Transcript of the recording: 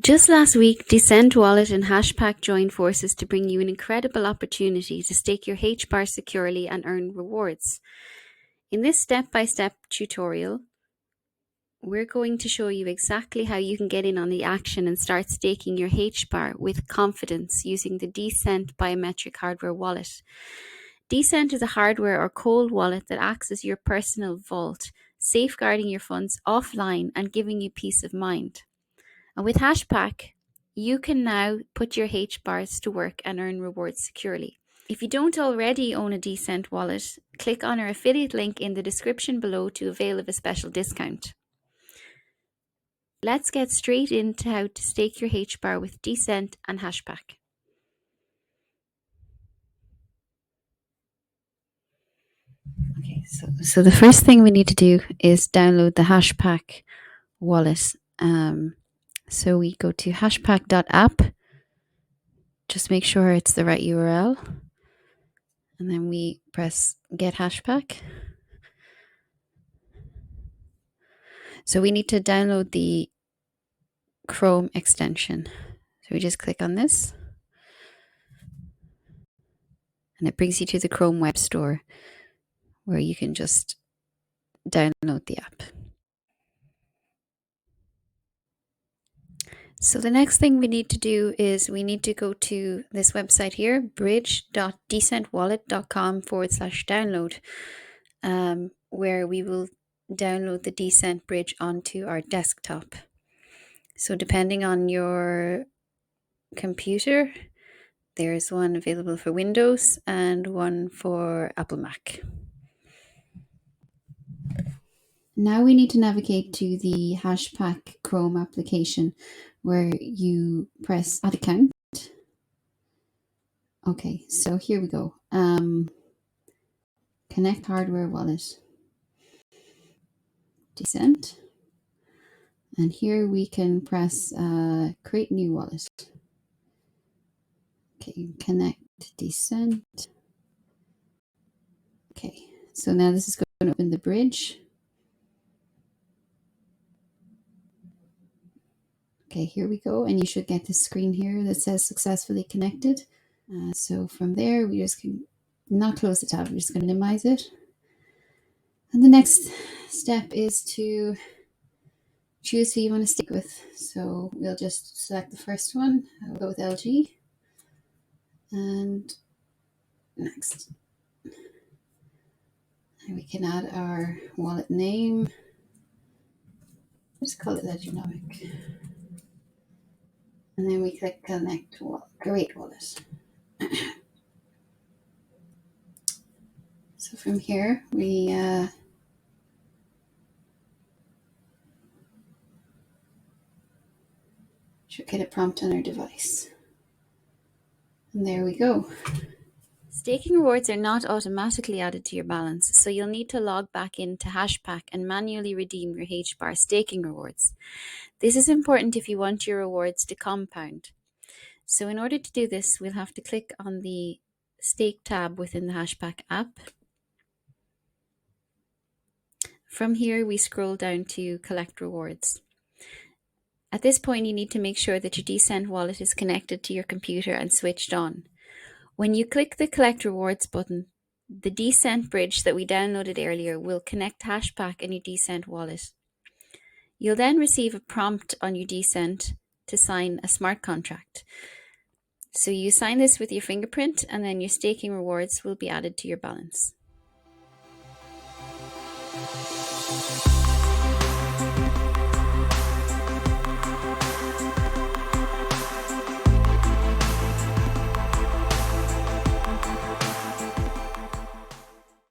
Just last week, Descent Wallet and Hashpack joined forces to bring you an incredible opportunity to stake your HBAR securely and earn rewards. In this step-by-step tutorial, we're going to show you exactly how you can get in on the action and start staking your HBAR with confidence using the Descent Biometric hardware wallet. Descent is a hardware or cold wallet that acts as your personal vault, safeguarding your funds offline and giving you peace of mind. And with Hashpack, you can now put your HBARs to work and earn rewards securely. If you don't already own a Descent wallet, click on our affiliate link in the description below to avail of a special discount. Let's get straight into how to stake your HBAR with Descent and Hashpack. Okay, so the first thing we need to do is download the Hashpack wallet. So we go to hashpack.app. Just make sure it's the right URL. And then we press Get Hashpack. So we need to download the Chrome extension. So we just click on this. And it brings you to the Chrome Web Store where you can just download the app. So the next thing we need to do is we need to go to this website here, bridge.decentwallet.com/download, where we will download the Descent bridge onto our desktop. So depending on your computer, there's one available for Windows and one for Apple Mac. Now we need to navigate to the Hashpack Chrome application where you press Add Account. Okay, so here we go. Connect Hardware Wallet. Descent. And here we can press Create New Wallet. Okay, connect Descent. Okay, so now this is going to open the bridge. Okay, here we go. And you should get this screen here that says successfully connected. So from there, we just can not close the tab. We're just going to minimize it. And the next step is to choose who you want to stick with. So we'll just select the first one. I'll go with LG. And next. And we can add our wallet name. Just call it Ledgernomic. And then we click Connect Create Wallet. So from here, we should get a prompt on our device. And there we go. Staking rewards are not automatically added to your balance, so you'll need to log back into Hashpack and manually redeem your HBAR staking rewards. This is important if you want your rewards to compound. So in order to do this, we'll have to click on the Stake tab within the Hashpack app. From here, we scroll down to Collect Rewards. At this point, you need to make sure that your Descent wallet is connected to your computer and switched on. When you click the Collect Rewards button, the Descent bridge that we downloaded earlier will connect Hashpack and your Descent wallet. You'll then receive a prompt on your Descent to sign a smart contract. So you sign this with your fingerprint and then your staking rewards will be added to your balance.